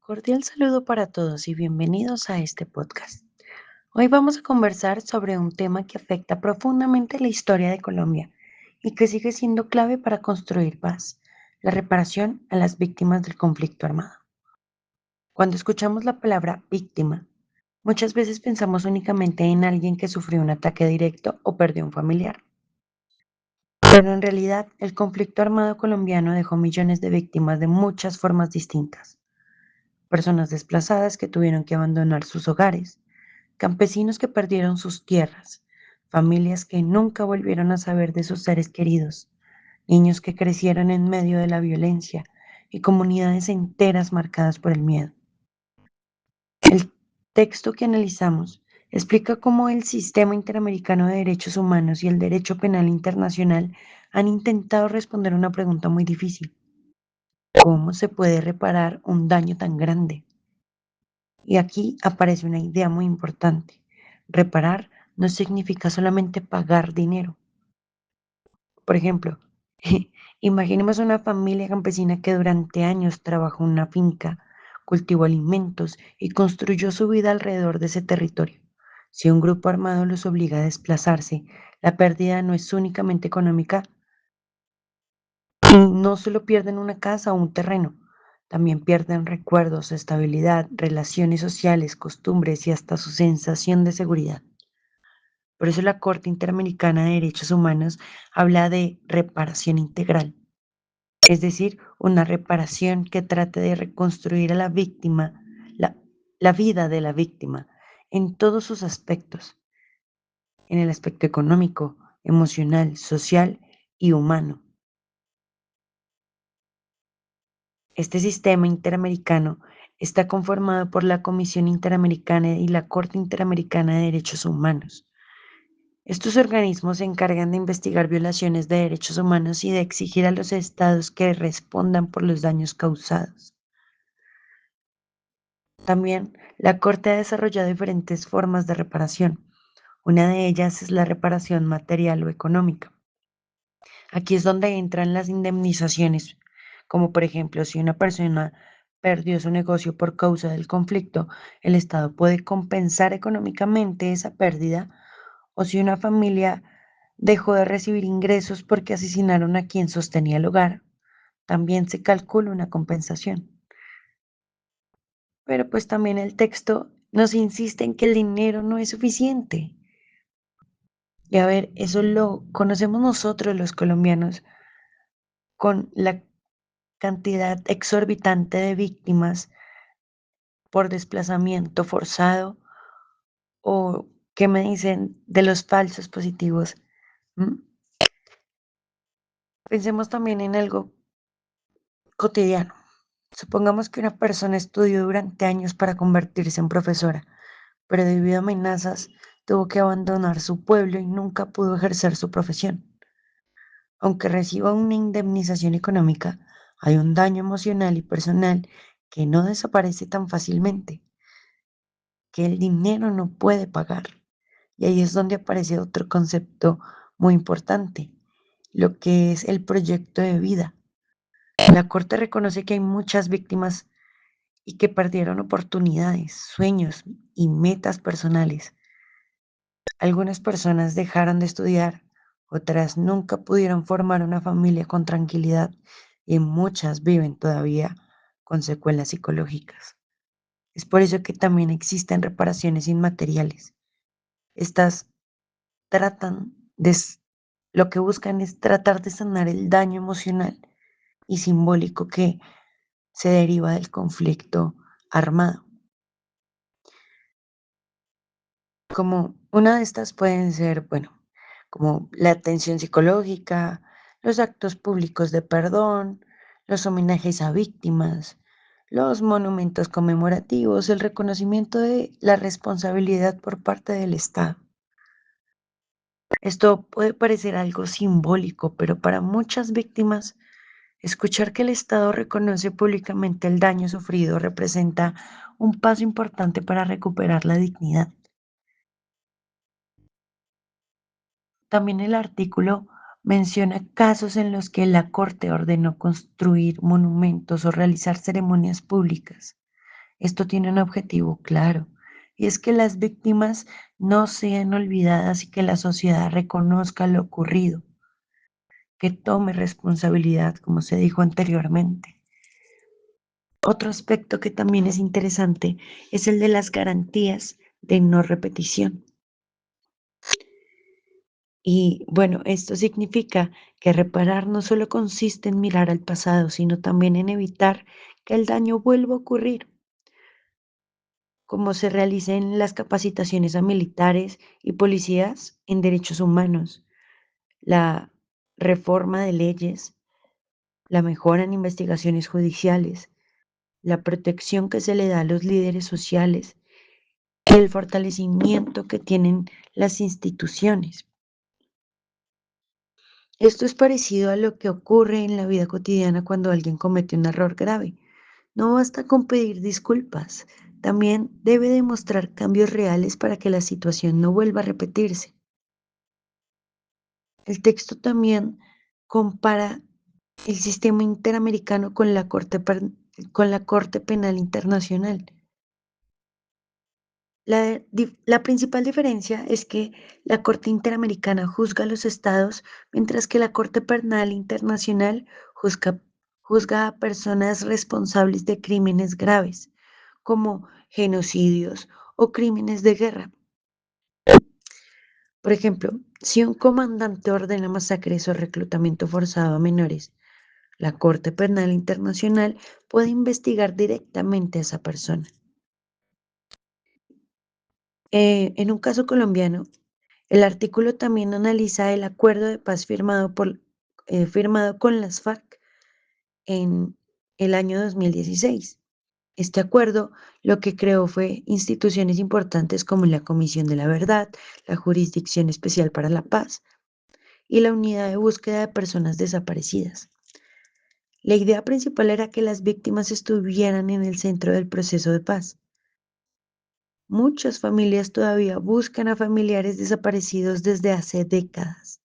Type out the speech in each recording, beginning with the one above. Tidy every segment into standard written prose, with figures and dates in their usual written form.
Cordial saludo para todos y bienvenidos a este podcast. Hoy vamos a conversar sobre un tema que afecta profundamente la historia de Colombia y que sigue siendo clave para construir paz, la reparación a las víctimas del conflicto armado. Cuando escuchamos la palabra víctima, muchas veces pensamos únicamente en alguien que sufrió un ataque directo o perdió un familiar. Pero en realidad, el conflicto armado colombiano dejó millones de víctimas de muchas formas distintas. Personas desplazadas que tuvieron que abandonar sus hogares, campesinos que perdieron sus tierras, familias que nunca volvieron a saber de sus seres queridos, niños que crecieron en medio de la violencia y comunidades enteras marcadas por el miedo. El texto que analizamos explica cómo el sistema interamericano de derechos humanos y el derecho penal internacional han intentado responder una pregunta muy difícil. ¿Cómo se puede reparar un daño tan grande? Y aquí aparece una idea muy importante. Reparar no significa solamente pagar dinero. Por ejemplo, imaginemos una familia campesina que durante años trabajó en una finca, cultivó alimentos y construyó su vida alrededor de ese territorio. Si un grupo armado los obliga a desplazarse, la pérdida no es únicamente económica, y no solo pierden una casa o un terreno, también pierden recuerdos, estabilidad, relaciones sociales, costumbres y hasta su sensación de seguridad. Por eso la Corte Interamericana de Derechos Humanos habla de reparación integral, es decir, una reparación que trate de reconstruir a la víctima, la, la vida de la víctima, en todos sus aspectos, en el aspecto económico, emocional, social y humano. Este sistema interamericano está conformado por la Comisión Interamericana y la Corte Interamericana de Derechos Humanos. Estos organismos se encargan de investigar violaciones de derechos humanos y de exigir a los estados que respondan por los daños causados. También la Corte ha desarrollado diferentes formas de reparación. Una de ellas es la reparación material o económica. Aquí es donde entran las indemnizaciones, como por ejemplo, si una persona perdió su negocio por causa del conflicto, el Estado puede compensar económicamente esa pérdida, o si una familia dejó de recibir ingresos porque asesinaron a quien sostenía el hogar, también se calcula una compensación. Pero pues también el texto nos insiste en que el dinero no es suficiente. Y a ver, eso lo conocemos nosotros los colombianos con la cantidad exorbitante de víctimas por desplazamiento forzado o qué me dicen de los falsos positivos. ¿Mm? Pensemos también en algo cotidiano. Supongamos que una persona estudió durante años para convertirse en profesora, pero debido a amenazas tuvo que abandonar su pueblo y nunca pudo ejercer su profesión. Aunque reciba una indemnización económica, hay un daño emocional y personal que no desaparece tan fácilmente, que el dinero no puede pagar. Y ahí es donde aparece otro concepto muy importante, lo que es el proyecto de vida. La Corte reconoce que hay muchas víctimas y que perdieron oportunidades, sueños y metas personales. Algunas personas dejaron de estudiar, otras nunca pudieron formar una familia con tranquilidad y muchas viven todavía con secuelas psicológicas. Es por eso que también existen reparaciones inmateriales. Estas tratan de, lo que buscan es tratar de sanar el daño emocional y simbólico que se deriva del conflicto armado. Como una de estas pueden ser, bueno, como la atención psicológica, los actos públicos de perdón, los homenajes a víctimas, los monumentos conmemorativos, el reconocimiento de la responsabilidad por parte del Estado. Esto puede parecer algo simbólico, pero para muchas víctimas, escuchar que el Estado reconoce públicamente el daño sufrido representa un paso importante para recuperar la dignidad. También el artículo menciona casos en los que la Corte ordenó construir monumentos o realizar ceremonias públicas. Esto tiene un objetivo claro, y es que las víctimas no sean olvidadas y que la sociedad reconozca lo ocurrido, que tome responsabilidad, como se dijo anteriormente. Otro aspecto que también es interesante es el de las garantías de no repetición. Y bueno, esto significa que reparar no solo consiste en mirar al pasado, sino también en evitar que el daño vuelva a ocurrir, como se realicen las capacitaciones a militares y policías en derechos humanos, la reforma de leyes, la mejora en investigaciones judiciales, la protección que se le da a los líderes sociales, el fortalecimiento que tienen las instituciones. Esto es parecido a lo que ocurre en la vida cotidiana cuando alguien comete un error grave. No basta con pedir disculpas, también debe demostrar cambios reales para que la situación no vuelva a repetirse. El texto también compara el sistema interamericano con la Corte Penal Internacional. La principal diferencia es que la Corte Interamericana juzga a los estados, mientras que la Corte Penal Internacional juzga a personas responsables de crímenes graves, como genocidios o crímenes de guerra. Por ejemplo, si un comandante ordena masacres o reclutamiento forzado a menores, la Corte Penal Internacional puede investigar directamente a esa persona. En un caso colombiano, el artículo también analiza el acuerdo de paz firmado con las FARC en el año 2016. Este acuerdo lo que creó fue instituciones importantes como la Comisión de la Verdad, la Jurisdicción Especial para la Paz y la Unidad de Búsqueda de Personas Desaparecidas. La idea principal era que las víctimas estuvieran en el centro del proceso de paz. Muchas familias todavía buscan a familiares desaparecidos desde hace décadas.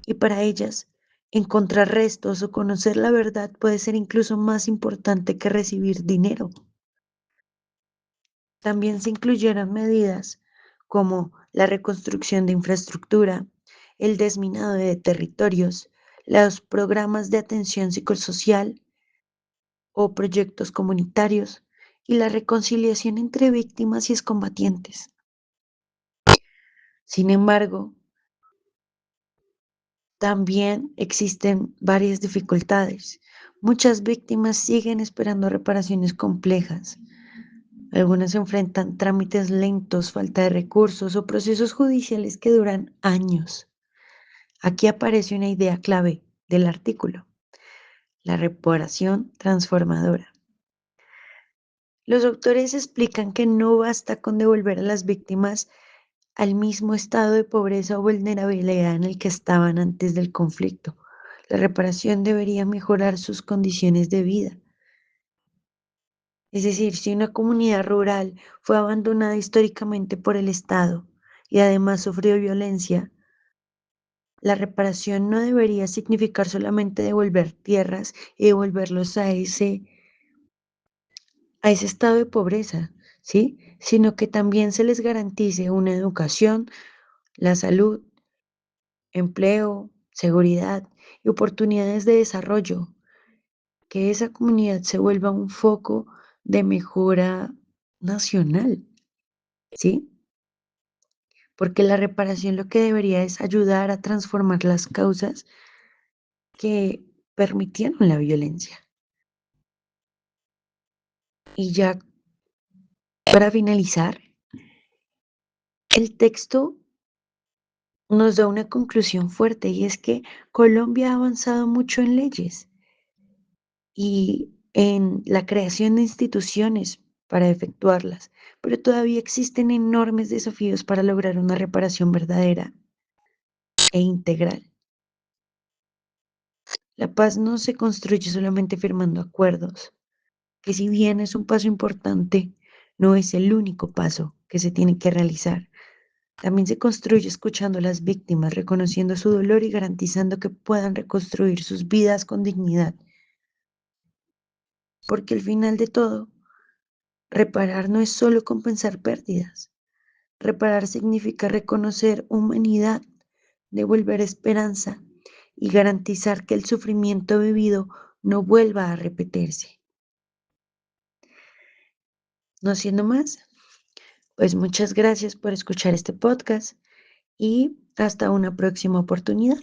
Y para ellas, encontrar restos o conocer la verdad puede ser incluso más importante que recibir dinero. También se incluyeron medidas como la reconstrucción de infraestructura, el desminado de territorios, los programas de atención psicosocial o proyectos comunitarios y la reconciliación entre víctimas y excombatientes. Sin embargo, también existen varias dificultades. Muchas víctimas siguen esperando reparaciones complejas. Algunas enfrentan trámites lentos, falta de recursos o procesos judiciales que duran años. Aquí aparece una idea clave del artículo, la reparación transformadora. Los autores explican que no basta con devolver a las víctimas al mismo estado de pobreza o vulnerabilidad en el que estaban antes del conflicto. La reparación debería mejorar sus condiciones de vida. Es decir, si una comunidad rural fue abandonada históricamente por el Estado y además sufrió violencia, la reparación no debería significar solamente devolver tierras y devolverlos a ese estado de pobreza, ¿sí? Sino que también se les garantice una educación, la salud, empleo, seguridad y oportunidades de desarrollo, que esa comunidad se vuelva un foco de mejora nacional, ¿sí? Porque la reparación lo que debería es ayudar a transformar las causas que permitieron la violencia. Y ya para finalizar, el texto nos da una conclusión fuerte y es que Colombia ha avanzado mucho en leyes y en la creación de instituciones para efectuarlas, pero todavía existen enormes desafíos para lograr una reparación verdadera e integral. La paz no se construye solamente firmando acuerdos, que si bien es un paso importante, no es el único paso que se tiene que realizar. También se construye escuchando a las víctimas, reconociendo su dolor y garantizando que puedan reconstruir sus vidas con dignidad. Porque al final de todo, Reparar no es solo compensar pérdidas. Reparar significa reconocer humanidad, devolver esperanza y garantizar que el sufrimiento vivido no vuelva a repetirse. No siendo más, pues muchas gracias por escuchar este podcast y hasta una próxima oportunidad.